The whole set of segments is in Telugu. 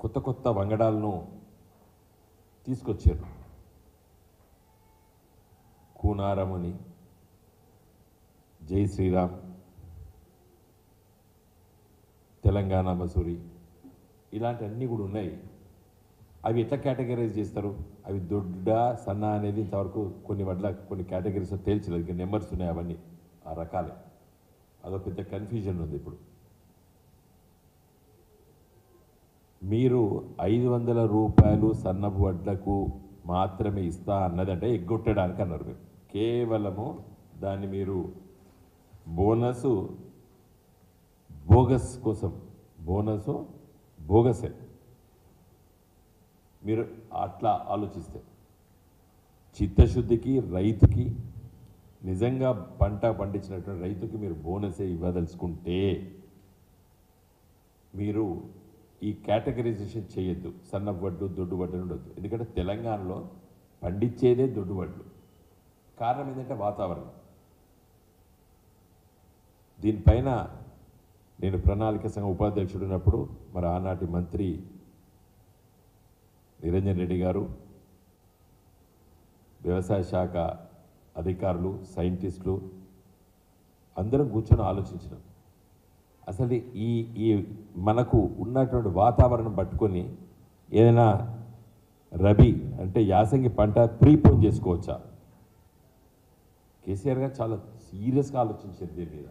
కొత్త కొత్త వంగడాలను తీసుకొచ్చారు. కూనారముని, జై శ్రీరామ్, తెలంగాణ మసూరి, ఇలాంటివన్నీ కూడా ఉన్నాయి. అవి ఎట్లా కేటగరైజ్ చేస్తారు? అవి దొడ్డ సన్న అనేది ఇంతవరకు కొన్ని కేటగిరీస్ తేల్చలేదు. ఇంకా నెంబర్స్ ఉన్నాయి, అవన్నీ ఆ రకాలే. అదో పెద్ద కన్ఫ్యూజన్ ఉంది. ఇప్పుడు మీరు 500 రూపాయలు సన్నపు వడ్లకు మాత్రమే ఇస్తా అన్నదంటే ఎగ్గొట్టడానికి అన్నారు. మీరు కేవలము దాన్ని మీరు బోగస్ కోసం, బోగసే మీరు అట్లా ఆలోచిస్తే, చిత్తశుద్ధికి రైతుకి, నిజంగా పంట పండించినటువంటి రైతుకి మీరు బోనసే ఇవ్వదలుచుకుంటే మీరు ఈ కేటగరైజేషన్ చేయొద్దు. సన్నపు వడ్లు, దొడ్డు వడ్లు ఉండొద్దు. ఎందుకంటే తెలంగాణలో పండించేదే దొడ్డు వడ్లు. కారణం ఏంటంటే వాతావరణం. దీనిపైన నేను ప్రణాళిక సంఘం ఉపాధ్యక్షుడు ఉన్నప్పుడు మరి ఆనాటి మంత్రి నిరంజన్ రెడ్డి గారు, వ్యవసాయ శాఖ అధికారులు, సైంటిస్టులు అందరం కూర్చొని ఆలోచించినాం. అసలు ఈ మనకు ఉన్నటువంటి వాతావరణం పట్టుకొని ఏదైనా రబీ అంటే యాసంగి పంట ప్రీపోన్ చేసుకోవచ్చా? కేసీఆర్ గారు చాలా సీరియస్గా ఆలోచించారు దీని మీద.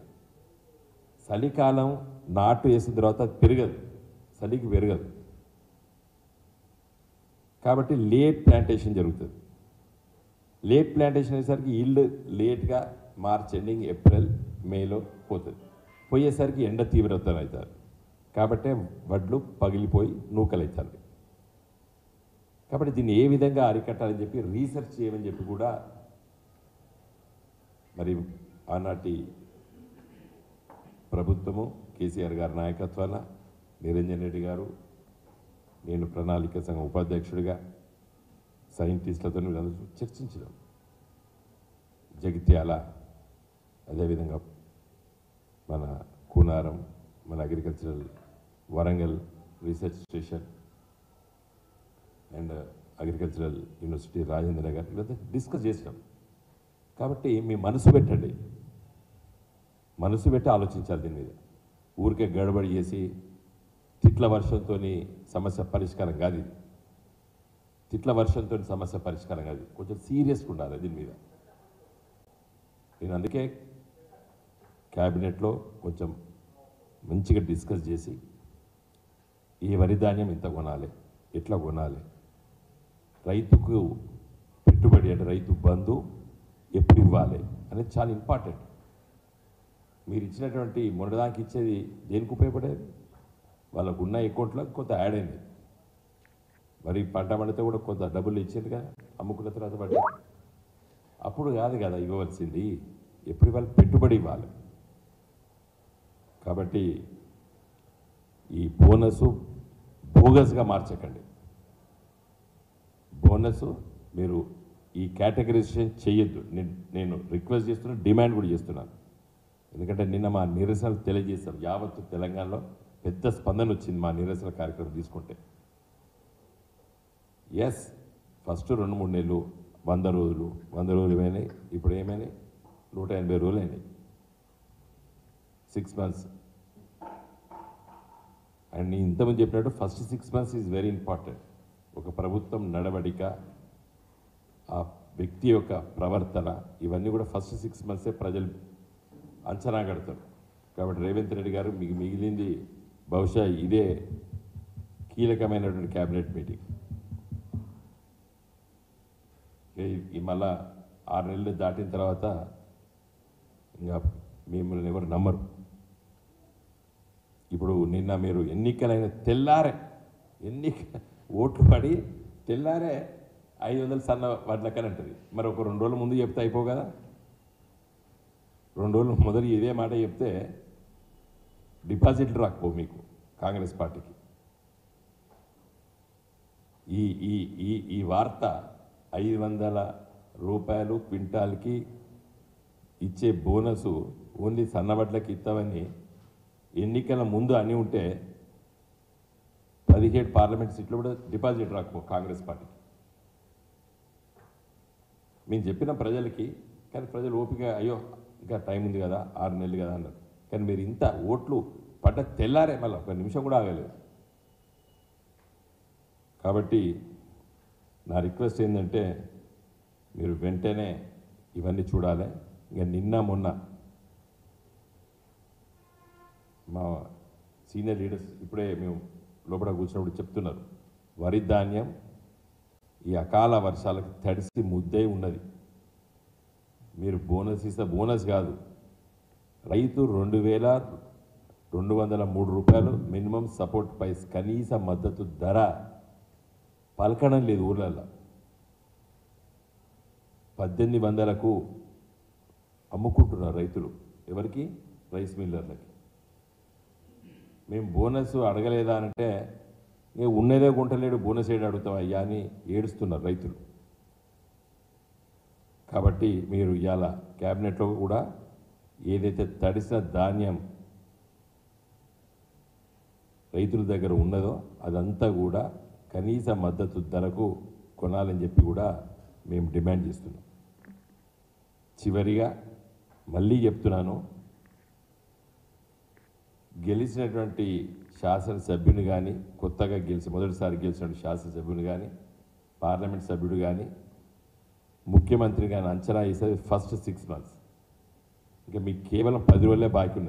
చలికాలం నాటు వేసిన తర్వాత పెరగదు, చలికి పెరగదు. కాబట్టి లేట్ ప్లాంటేషన్ జరుగుతుంది. లేట్ ప్లాంటేషన్ అయ్యేసరికి ఈల్డ్ లేట్గా మార్చ్ ఎండింగ్, ఏప్రిల్, మేలో పోతుంది. పోయేసరికి ఎండ తీవ్రత అవుతారు. కాబట్టి వడ్లు పగిలిపోయి నూకలవుతారు. కాబట్టి దీన్ని ఏ విధంగా అరికట్టాలని చెప్పి రీసెర్చ్ చేయమని చెప్పి కూడా మరి ఆనాటి ప్రభుత్వము, కేసీఆర్ గారి నాయకత్వాన నిరంజన్ రెడ్డి గారు, నేను ప్రణాళిక సంఘం ఉపాధ్యక్షుడిగా సైంటిస్టులతో చర్చించినాం. జగిత్యాల, అదేవిధంగా మన కూనారం, మన agricultural Warangal research station and agricultural university Rajendra Nagar, ఇదంతా డిస్కస్ చేసినాం. కాబట్టి మీ మనసు పెట్టండి, మనసు పెట్టి ఆలోచించాలి దీని మీద. ఊరికే గడబడి చేసి తిట్ల వర్షంతో సమస్య పరిష్కారం కాదు. ఇది తిట్ల వర్షంతో సమస్య పరిష్కారం కాదు. కొంచెం సీరియస్గా ఉండాలి దీని మీద. నేను అందుకే క్యాబినెట్లో కొంచెం మంచిగా డిస్కస్ చేసి ఈ వరి ధాన్యం ఇంత కొనాలి, ఎట్లా కొనాలి, రైతుకు పెట్టుబడి అంటే రైతు బంధు ఎప్పుడు ఇవ్వాలి అనేది చాలా ఇంపార్టెంట్. మీరు ఇచ్చినటువంటి మొన్నదానికి ఇచ్చేది దేనికి ఉపయోగపడేది? వాళ్ళకు ఉన్న అకౌంట్లో కొంత యాడ్ అయింది. మరి పంట పండితే కూడా కొంత డబ్బులు ఇచ్చిందిగా, అమ్ముకున్న తర్వాత పడి. అప్పుడు కాదు కదా ఇవ్వవలసింది, ఎప్పుడు వాళ్ళు పెట్టుబడి ఇవ్వాలి. కాబట్టి ఈ బోనస్ బోగస్గా మార్చకండి. బోనస్ మీరు ఈ కేటగరైజేషన్ చేయొద్దు. నేను రిక్వెస్ట్ చేస్తున్నాను, డిమాండ్ కూడా చేస్తున్నాను. ఎందుకంటే నిన్న మా నిరసనలు తెలియజేశాం. యావత్తు తెలంగాణలో పెద్ద స్పందన వచ్చింది మా నిరసన కార్యక్రమం తీసుకుంటే. ఎస్, ఫస్ట్ 2-3 నెలలు 100 రోజులు ఏమైనాయి, ఇప్పుడు ఏమైనాయి 180 రోజులు అయినాయి, 6 months. అండ్ నేను ఇంతమంది చెప్పినట్టు first 6 months is very important. ఒక ప్రభుత్వం నడవడిక, ఆ వ్యక్తి యొక్క ప్రవర్తన, ఇవన్నీ కూడా ఫస్ట్ 6 months ప్రజలు అంచనా కడతారు. కాబట్టి రేవంత్ రెడ్డి గారు మీకు మిగిలింది బహుశా ఇదే కీలకమైనటువంటి క్యాబినెట్ మీటింగ్. మళ్ళా 6 నెలలు దాటిన తర్వాత ఇంకా మిమ్మల్ని ఎవరు నమ్మరు. ఇప్పుడు నిన్న మీరు ఎన్నికలైన తెల్లారే ఓట్లు పడి తెల్లారే 500 సన్న వడ్లకని అంటుంది. మరి ఒక 2 రోజుల ముందు చెప్తే అయిపో కదా. 2 రోజులు మొదలు ఇదే మాట చెప్తే డిపాజిట్లు రాకపో మీకు కాంగ్రెస్ పార్టీకి. ఈ వార్త 500 రూపాయలు క్వింటాల్కి ఇచ్చే బోనసు ఓన్లీ సన్నవడ్లకి ఇస్తామని ఎన్నికల ముందు అని ఉంటే 17 పార్లమెంట్ సీట్లు కూడా డిపాజిట్ రాకపో కాంగ్రెస్ పార్టీకి. మేము చెప్పిన ప్రజలకి, కానీ ప్రజలు ఓపిక అయ్యో ఇంకా టైం ఉంది కదా 6 నెలలు కదా అన్నారు. కానీ మీరు ఇంత ఓట్లు పడ్డ తెల్లారే మళ్ళీ ఒక నిమిషం కూడా ఆగలేదు. కాబట్టి నా రిక్వెస్ట్ ఏంటంటే మీరు వెంటనే ఇవన్నీ చూడాలి. ఇంకా నిన్న మొన్న మా సీనియర్ లీడర్స్ ఇప్పుడే మేము లోపల కూర్చున్నప్పుడు చెప్తున్నారు, వరి ధాన్యం ఈ అకాల వర్షాలకు తడిసి ముద్దే ఉన్నది. మీరు బోనస్ ఇస్తే బోనస్ కాదు, రైతు 2,203 రూపాయలు మినిమం సపోర్ట్ ప్రైస్ కనీస మద్దతు ధర పలకడం లేదు ఊర్లలో. 1800కు అమ్ముకుంటున్నారు రైతులు. ఎవరికి? రైస్ మిల్లర్లకి. మేము బోనస్ అడగలేదా అంటే ఉన్నదే గుంటలేడు బోనస్ ఏడు అడుగుతాం అయ్యా అని ఏడుస్తున్నారు రైతులు. కాబట్టి మీరు ఇవాళ క్యాబినెట్లో కూడా ఏదైతే తడిసిన ధాన్యం రైతుల దగ్గర ఉన్నదో అదంతా కూడా కనీస మద్దతు ధరకు కొనాలని చెప్పి కూడా మేము డిమాండ్ చేస్తున్నాం. చివరిగా మళ్ళీ చెప్తున్నాను, గెలిచినటువంటి శాసనసభ్యుని కానీ, కొత్తగా మొదటిసారి గెలిచిన శాసనసభ్యుని కానీ, పార్లమెంట్ సభ్యుడు కానీ, ముఖ్యమంత్రి కానీ అంచనా వేసేది ఫస్ట్ 6 months. ఇంకా మీకు కేవలం 10 రోజులే బాకీ ఉన్నది.